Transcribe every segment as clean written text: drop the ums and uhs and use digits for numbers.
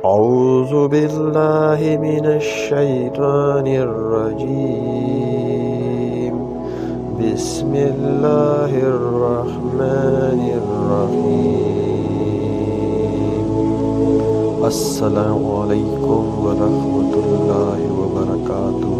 أعوذ بالله من الشيطان الرجيم بسم الله الرحمن الرحيم السلام علیکم ورحمۃ اللہ وبرکاتہ۔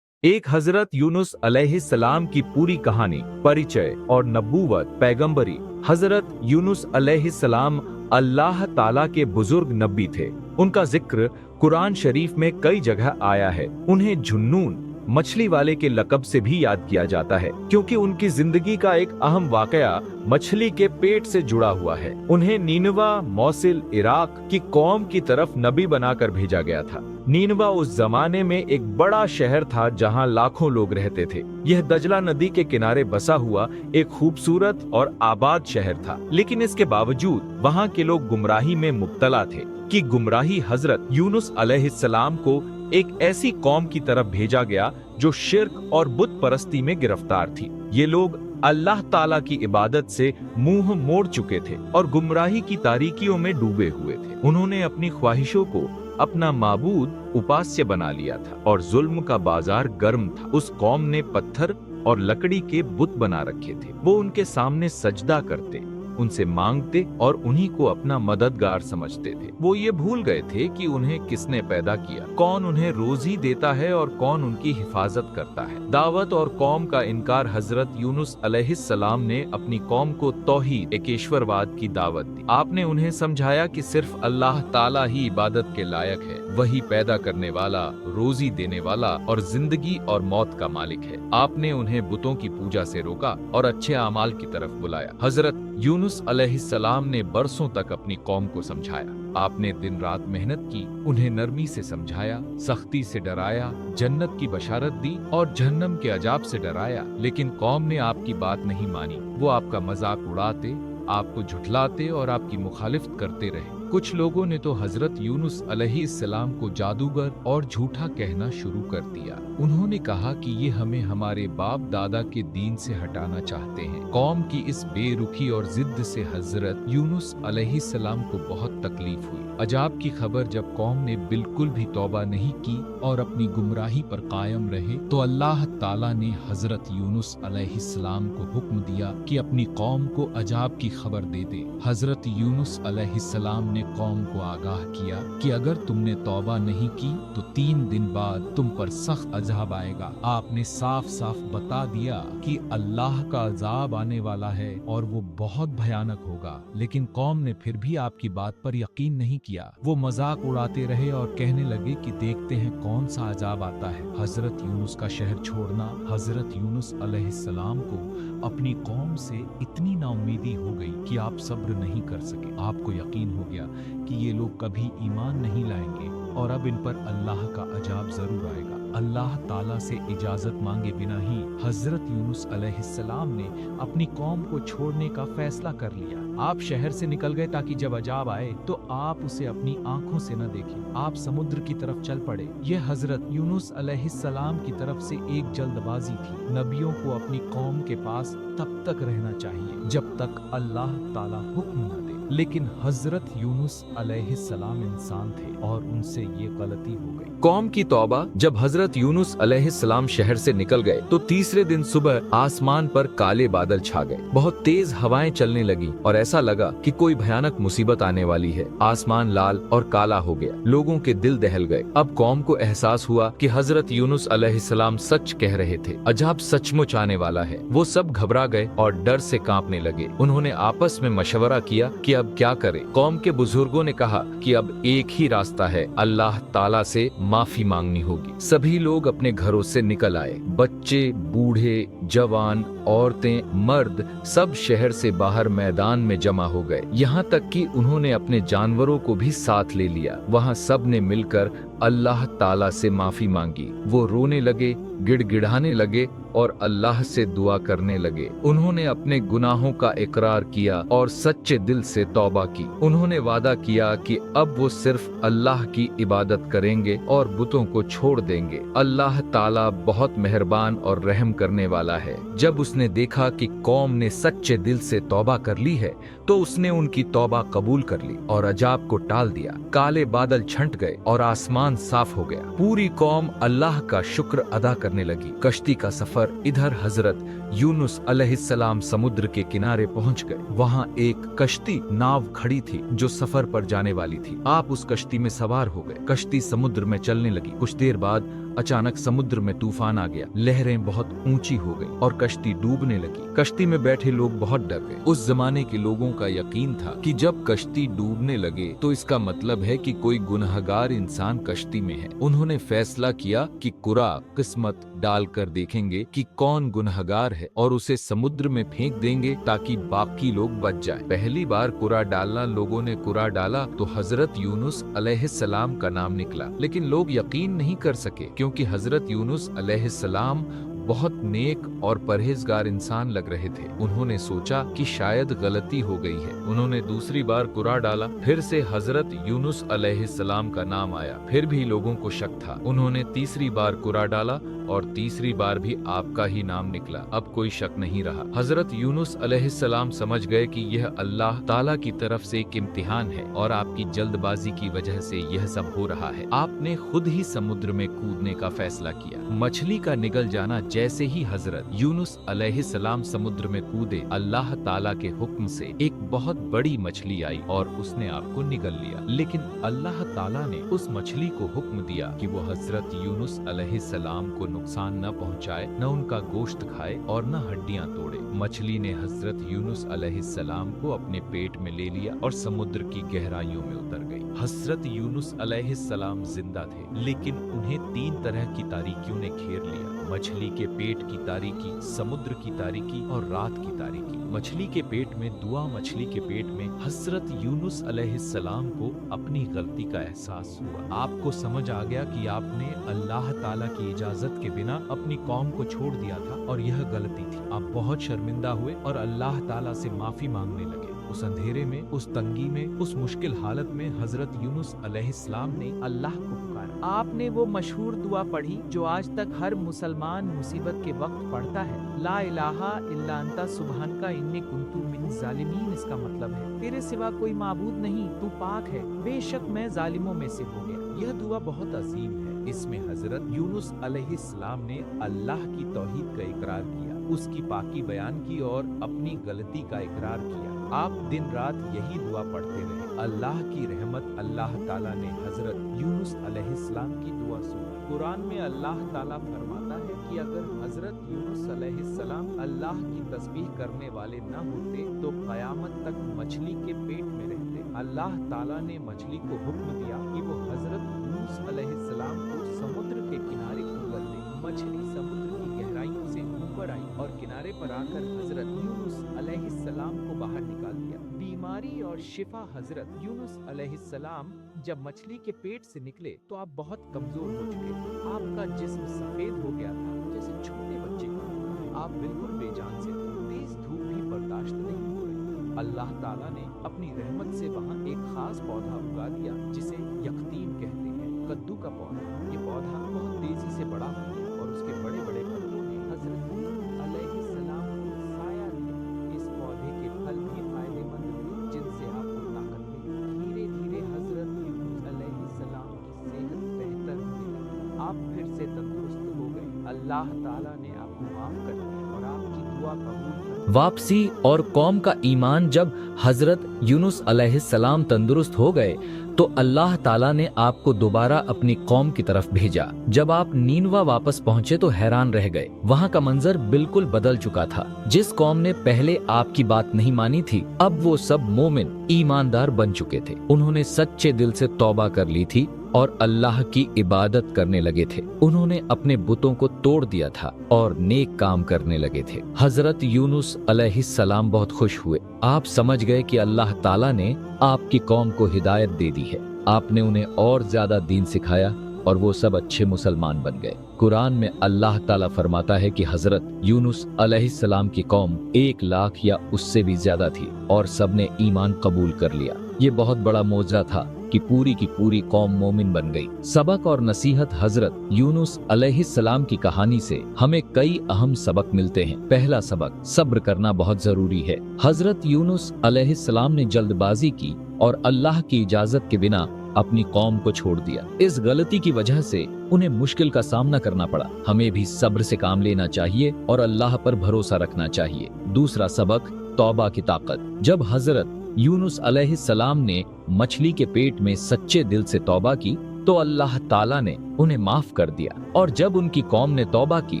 ایک حضرت یونس علیہ السلام کی پوری کہانی، پریچے اور نبوت پیغمبری۔ حضرت یونس علیہ السلام اللہ تعالیٰ کے بزرگ نبی تھے۔ ان کا ذکر قرآن شریف میں کئی جگہ آیا ہے۔ انہیں جھنون مچھلی والے کے لقب سے بھی یاد کیا جاتا ہے، کیونکہ ان کی زندگی کا ایک اہم واقعہ مچھلی کے پیٹ سے جڑا ہوا ہے۔ انہیں نینوا موصل عراق کی قوم کی طرف نبی بنا کر بھیجا گیا تھا۔ نینوا اس زمانے میں ایک بڑا شہر تھا جہاں لاکھوں لوگ رہتے تھے۔ یہ دجلہ ندی کے کنارے بسا ہوا ایک خوبصورت اور آباد شہر تھا، لیکن اس کے باوجود وہاں کے لوگ گمراہی میں مبتلا تھے کہ گمراہی حضرت یونس علیہ السلام کو ایک ایسی قوم کی طرف بھیجا گیا جو شرک اور بت پرستی میں گرفتار تھی۔ یہ لوگ اللہ تعالیٰ کی عبادت سے منہ موڑ چکے تھے اور گمراہی کی تاریکیوں میں ڈوبے ہوئے تھے۔ انہوں نے اپنی خواہشوں کو اپنا معبود اپاسیہ بنا لیا تھا اور ظلم کا بازار گرم تھا۔ اس قوم نے پتھر اور لکڑی کے بت بنا رکھے تھے۔ وہ ان کے سامنے سجدہ کرتے، ان سے مانگتے اور انہی کو اپنا مددگار سمجھتے تھے۔ وہ یہ بھول گئے تھے کہ انہیں کس نے پیدا کیا، کون انہیں روزی دیتا ہے اور کون ان کی حفاظت کرتا ہے۔ دعوت اور قوم کا انکار۔ حضرت یونس علیہ السلام نے اپنی قوم کو توحید ایکیشور واد کی دعوت دی۔ آپ نے انہیں سمجھایا کہ صرف اللہ تعالیٰ ہی عبادت کے لائق ہے، وہی پیدا کرنے والا، روزی دینے والا اور زندگی اور موت کا مالک ہے۔ آپ نے انہیں بتوں کی پوجا سے روکا اور اچھے اعمال کی طرف بلایا۔ حضرت یونس علیہ السلام نے برسوں تک اپنی قوم کو سمجھایا۔ آپ نے دن رات محنت کی، انہیں نرمی سے سمجھایا، سختی سے ڈرایا، جنت کی بشارت دی اور جہنم کے عذاب سے ڈرایا، لیکن قوم نے آپ کی بات نہیں مانی۔ وہ آپ کا مذاق اڑاتے، آپ کو جھٹلاتے اور آپ کی مخالفت کرتے رہے۔ کچھ لوگوں نے تو حضرت یونس علیہ السلام کو جادوگر اور جھوٹا کہنا شروع کر دیا۔ انہوں نے کہا کہ یہ ہمیں ہمارے باپ دادا کے دین سے ہٹانا چاہتے ہیں۔ قوم کی اس بے رخی اور ضد سے حضرت یونس علیہ السلام کو بہت تکلیف ہوئی۔ عذاب کی خبر جب قوم نے بالکل بھی توبہ نہیں کی اور اپنی گمراہی پر قائم رہے تو اللہ تعالیٰ نے حضرت یونس علیہ السلام کو حکم دیا کہ اپنی قوم کو عذاب کی خبر دے دے۔ حضرت یونس علیہ السلام نے قوم کو آگاہ کیا کہ اگر تم نے توبہ نہیں کی تو 3 دن بعد تم پر سخت عذاب آئے گا۔ آپ نے صاف صاف بتا دیا کہ اللہ کا عذاب آنے والا ہے اور وہ بہت بھیانک ہوگا، لیکن قوم نے پھر بھی آپ کی بات پر یقین نہیں کیا۔ وہ مذاق اڑاتے رہے اور کہنے لگے کہ دیکھتے ہیں کون سا عذاب آتا ہے۔ حضرت یونس کا شہر چھوڑنا۔ حضرت یونس علیہ السلام کو اپنی قوم سے اتنی نا امیدی ہو گئی کہ آپ صبر نہیں کر سکے۔ آپ کو یقین ہو گیا کہ یہ لوگ کبھی ایمان نہیں لائیں گے اور اب ان پر اللہ کا عذاب ضرور آئے گا۔ اللہ تعالیٰ سے اجازت مانگے بنا ہی حضرت یونس علیہ السلام نے اپنی قوم کو چھوڑنے کا فیصلہ کر لیا۔ آپ شہر سے نکل گئے تاکہ جب عذاب آئے تو آپ اسے اپنی آنکھوں سے نہ دیکھیں۔ آپ سمندر کی طرف چل پڑے۔ یہ حضرت یونس علیہ السلام کی طرف سے ایک جلد بازی تھی۔ نبیوں کو اپنی قوم کے پاس تب تک رہنا چاہیے جب تک اللہ تعالیٰ حکم نہ دے، لیکن حضرت یونس علیہ السلام انسان تھے اور ان سے یہ غلطی ہو گئی۔ قوم کی توبہ۔ جب حضرت یونس علیہ السلام شہر سے نکل گئے تو تیسرے دن صبح آسمان پر کالے بادل چھا گئے، بہت تیز ہوائیں چلنے لگی اور ایسا لگا کہ کوئی بھیانک مصیبت آنے والی ہے۔ آسمان لال اور کالا ہو گیا، لوگوں کے دل دہل گئے۔ اب قوم کو احساس ہوا کہ حضرت یونس علیہ السلام سچ کہہ رہے تھے، عذاب سچ مچ آنے والا ہے۔ وہ سب گھبرا گئے اور ڈر سے کانپنے لگے۔ انہوں نے آپس میں مشورہ کیا کہ اب کیا کریں۔ قوم کے بزرگوں نے کہا کہ اب ایک ہی راستہ ہے، اللہ تعالیٰ سے معافی مانگنی ہوگی۔ سبھی لوگ اپنے گھروں سے نکل آئے، بچے، بوڑھے، جوان، عورتیں، مرد، سب شہر سے باہر میدان میں جمع ہو گئے، یہاں تک کہ انہوں نے اپنے جانوروں کو بھی ساتھ لے لیا۔ وہاں سب نے مل کر اللہ تعالیٰ سے معافی مانگی۔ وہ رونے لگے، گڑ گڑانے لگے اور اللہ سے دعا کرنے لگے۔ انہوں نے اپنے گناہوں کا اقرار کیا اور سچے دل سے توبہ کی۔ انہوں نے وعدہ کیا کہ اب وہ صرف اللہ کی عبادت کریں گے اور بتوں کو چھوڑ دیں گے۔ اللہ تعالیٰ بہت مہربان मेहरबान और रहम करने वाला है। जब उसने देखा कि कौम ने सच्चे दिल से तौबा कर ली है तो उसने उनकी तौबा कबूल कर ली और अजाब को टाल दिया। काले बादल छंट गए और आसमान साफ हो गया। पूरी कौम अल्लाह का शुक्र अदा करने लगी। कश्ती का सफर। इधर हजरत यूनुस अलैहिस्सलाम समुद्र के किनारे पहुंच गए। वहां एक कश्ती नाव खड़ी थी जो सफर पर जाने वाली थी। आप उस कश्ती में सवार हो गए। कश्ती समुद्र में चलने लगी। कुछ देर बाद अचानक समुद्र में तूफान आ गया। लहरें बहुत ऊंची हो गई और कश्ती डूबने लगी। कश्ती में बैठे लोग बहुत डर गए। उस जमाने के लोगों का यकीन था कि जब कश्ती डूबने लगे तो इसका मतलब है कि कोई गुनहगार इंसान कश्ती में है। उन्होंने फैसला किया कि कुरा किस्मत डालकर देखेंगे कि कौन गुनहगार है और उसे समुद्र में फेंक देंगे ताकि बाकी लोग बच जाएं। पहली बार कुरा डालना, लोगों ने कुरा डाला तो हजरत यूनुस अलैहिस्सलाम का नाम निकला। लेकिन लोग यकीन नहीं कर सके क्योंकि हजरत यूनुस अलैहिस्सलाम बहुत नेक और परहेजगार इंसान लग रहे थे। उन्होंने सोचा कि शायद गलती हो गई है। उन्होंने दूसरी बार कुरा डाला। फिर से हजरत यूनुस अलैहिस्सलाम का नाम आया। फिर भी लोगों को शक था। उन्होंने तीसरी बार कुरा डाला और तीसरी बार भी आपका ही नाम निकला। अब कोई शक नहीं रहा। हजरत यूनुस अलैहिस्सलाम समझ गए कि यह अल्लाह ताला की तरफ से एक इम्तिहान है और आपकी जल्दबाजी की वजह से यह सब हो रहा है। आपने खुद ही समुद्र में कूदने का फैसला किया। मछली का निगल जाना। जैसे ही हजरत यूनुस अलैहिस्सलाम समुद्र में कूदे, अल्लाह ताला के हुक्म से एक बहुत बड़ी मछली आई और उसने आपको निगल लिया। लेकिन अल्लाह ताला ने उस मछली को हुक्म दिया कि वो हजरत यूनुस अलैहिस्सलाम को नुकसान न पहुंचाए, न उनका गोश्त खाए और न हड्डियां तोड़े। मछली ने हजरत यूनुस अलैहिस्सलाम को अपने पेट में ले लिया और समुद्र की गहराइयों में उतर गई। हजरत यूनुस अलैहिस्सलाम जिंदा थे, लेकिन उन्हें 3 तरह की तारीकियों ने घेर लिया। मछली के पेट की तारीकी, समुद्र की तारीकी और रात की तारीकी। मछली के पेट में दुआ। मछली के पेट में हजरत यूनुस अलैहिस्सलाम को अपनी गलती का एहसास हुआ। आपको समझ आ गया कि आपने अल्लाह ताला की इजाजत के बिना अपनी कौम को छोड़ दिया था और यह गलती थी। आप बहुत शर्मिंदा हुए और अल्लाह ताला से माफी मांगने लगे। उस अंधेरे में, उस तंगी में, उस मुश्किल हालत में हजरत यूनुस अलैहिस्सलाम ने अल्लाह को पुकारा। आपने वो मशहूर दुआ पढ़ी जो आज तक हर मुसलमान मुसीबत के वक्त पढ़ता है। ला इलाहा इल्ला अंता सुब्हानका इन्नी कुन्तु मिन ज़ालिमीन। इसका मतलब है तेरे सिवा कोई माबूद नहीं, तू पाक है, बेशक मैं जालिमों में से हो गया। यह दुआ बहुत अजीम है। इसमें हजरत यूनुस अलैहिस्सलाम ने अल्लाह की तौहीद का इकरार किया, उसकी पाकी बयान की और अपनी गलती का इकरार किया। आप दिन रात यही दुआ पढ़ते रहे। अल्लाह की रहमत, अल्लाह ताला ने हजरत यूनुस अलैहिस्सलाम की दुआ सुनी। कुरान में अल्लाह ताला फरमाता है कि अगर हजरत यूनुस अलैहिस्सलाम अल्लाह की तस्बीह करने वाले न होते तो कयामत तक मछली के पेट में रहते। अल्लाह ताला ने मछली को हुक्म दिया कि वो हजरत यूनुस अलैहिस्सलाम को समुद्र के किनारे उतर दे। मछली समुद्र की गहराइयों से ऊपर आई और किनारे पर आकर हजरत यूनुस अलैहिस्सलाम को बाहर निकाल दिया। बीमारी और शिफा। हजरत यूनुस अलैहिस्सलाम जब मछली के पेट से निकले तो आप बहुत कमजोर हो चुके थे। आपका जिस्म सफेद हो गया था जैसे छोटे बच्चे का। आप बिल्कुल बेजान से थे। तेज धूप भी बर्दाश्त नहीं हो रही। अल्लाह ताला ने अपनी रहमत से वहाँ एक खास पौधा उगा दिया जिसे यकतीन कहते हैं, कद्दू का पौधा। ये पौधा बहुत तेजी से बड़ा हुआ और उसके बड़े बड़े पत्तों ने हजरत यूनुस अलैहिस्सलाम को साया दिया। इस पौधे के फल भी फायदेमंद थे जिनसे आपको ताकत मिली। धीरे धीरे हजरत यूनुस अलैहिस्सलाम की सेहत बेहतर होने लगी। आप फिर से तंदुरुस्त हो गए। अल्लाह ताला ने आपको माफ कर दिया और आपकी दुआ कबूल कर। वापसी और कौम का ईमान। जब हजरत यूनुस अलैहिस्सलाम तंदुरुस्त हो गए तो अल्लाह ताला ने आपको दोबारा अपनी कौम की तरफ भेजा। जब आप नीनवा वापस पहुंचे तो हैरान रह गए। वहां का मंजर बिल्कुल बदल चुका था। जिस कौम ने पहले आपकी बात नहीं मानी थी, अब वो सब मोमिन ईमानदार बन चुके थे। उन्होंने सच्चे दिल से तौबा कर ली थी और अल्लाह की इबादत करने लगे थे। उन्होंने अपने बुतों को तोड़ दिया था और नेक काम करने लगे थे। हजरत यूनुस अलैहिस्सलाम बहुत खुश हुए। आप समझ गए कि अल्लाह ताला ने आपकी कौम को हिदायत दे दी है। आपने उन्हें और ज्यादा दीन सिखाया और वो सब अच्छे मुसलमान बन गए। कुरान में अल्लाह ताला फरमाता है कि हजरत यूनुस अलैहिस्सलाम की कौम 1 लाख या उससे भी ज्यादा थी और सबने ईमान कबूल कर लिया। ये बहुत बड़ा मौजज़ा था। कि पूरी की पूरी कौम मोमिन बन गई। सबक और नसीहत हजरत यूनुस अलैहिस्सलाम की कहानी से हमें कई अहम सबक मिलते हैं। पहला सबक, सब्र करना बहुत जरूरी है। हजरत यूनुस अलैहिस्सलाम ने जल्दबाजी की और अल्लाह की इजाजत के बिना अपनी कौम को छोड़ दिया। इस गलती की वजह से उन्हें मुश्किल का सामना करना पड़ा। हमें भी सब्र से काम लेना चाहिए और अल्लाह पर भरोसा रखना चाहिए। दूसरा सबक, तौबा की ताकत। जब हजरत यूनुस अलैहिस्सलाम ने मछली के पेट में सच्चे दिल से तौबा की तो अल्लाह ताला ने उन्हें माफ कर दिया, और जब उनकी कौम ने तौबा की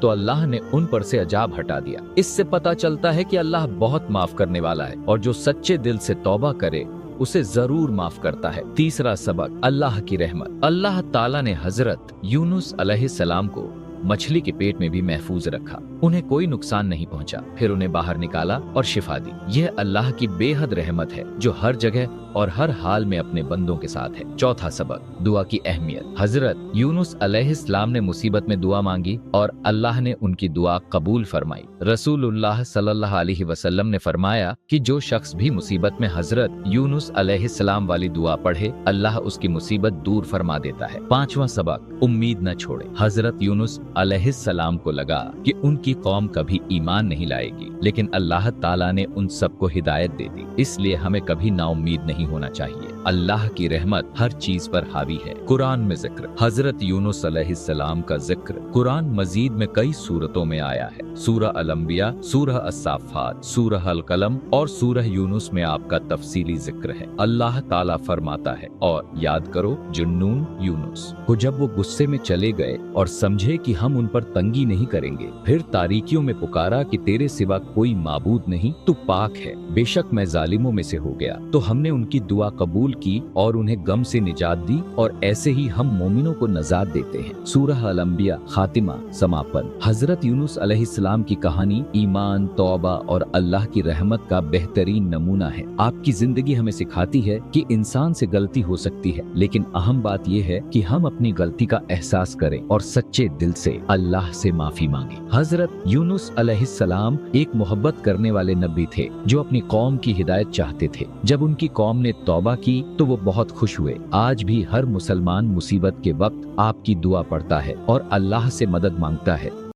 तो अल्लाह ने उन पर से अजाब हटा दिया। इससे पता चलता है कि अल्लाह बहुत माफ करने वाला है और जो सच्चे दिल से तौबा करे उसे जरूर माफ करता है। तीसरा सबक, अल्लाह की रहमत। अल्लाह ताला ने हजरत यूनुस अलैहिस्सलाम को मछली के पेट में भी महफूज रखा। उन्हें कोई नुकसान नहीं पहुंचा, फिर उन्हें बाहर निकाला और शिफा दी। यह अल्लाह की बेहद रहमत है जो हर जगह और हर हाल में अपने बंदों के साथ है। चौथा सबक, दुआ की अहमियत। हजरत यूनुस अलैहिस्सलाम ने मुसीबत में दुआ मांगी और अल्लाह ने उनकी दुआ कबूल फरमाई। रसूलुल्लाह सल्लल्लाहु अलैहि वसल्लम ने फरमाया कि जो शख्स भी मुसीबत में हजरत यूनुस अलैहिस्सलाम वाली दुआ पढ़े, अल्लाह उसकी मुसीबत दूर फरमा देता है। पांचवा सबक, उम्मीद न छोड़े। हजरत यूनुस अलैहिस्सलाम को लगा कि उनकी कौम कभी ईमान नहीं लाएगी, लेकिन अल्लाह ताला ने उन सबको हिदायत दे दी। इसलिए हमें कभी नाउम्मीद नहीं होना चाहिए। अल्लाह की रहमत हर चीज पर हावी है। कुरान में जिक्र। हजरत यूनुस अलैहिस्सलाम का जिक्र कुरान मजीद में कई सूरतों में आया है। सूरह अल-अंबिया, सूरह अस-साफ़ात, सूरह अल-कलम और सूरह यूनुस में आपका तफसीली जिक्र है। अल्लाह ताला फरमाता है, और याद करो जुन्नून यूनुस को जब वो गुस्से में चले गए और समझे कि हम उन पर तंगी नहीं करेंगे, फिर तारीकियों में पुकारा कि तेरे सिवा कोई माबूद नहीं, तू पाक है, बेशक मैं जालिमों में से हो गया। तो हमने उनकी दुआ कबूल की और उन्हें गम से निजात दी, और ऐसे ही हम मोमिनों को नजात देते हैं। सूरह अल-अंबिया, खातिमा, समापन। हजरत यूनुस अलैहिस्सलाम की कहानी ईमान, तौबा और अल्लाह की रहमत का बेहतरीन नमूना है। आपकी जिंदगी हमें सिखाती है कि इंसान से गलती हो सकती है, लेकिन अहम बात यह है कि हम अपनी गलती का एहसास करें और सच्चे दिल से अल्लाह से माफी मांगे। हजरत यूनुस अलैहिस्सलाम एक मोहब्बत करने वाले नबी थे जो अपनी कौम की हिदायत चाहते थे। जब उनकी कौम ने तौबा की तो वो बहुत खुश हुए। आज भी हर मुसलमान मुसीबत के वक्त आपकी दुआ पढ़ता है और अल्लाह से मदद मांगता है।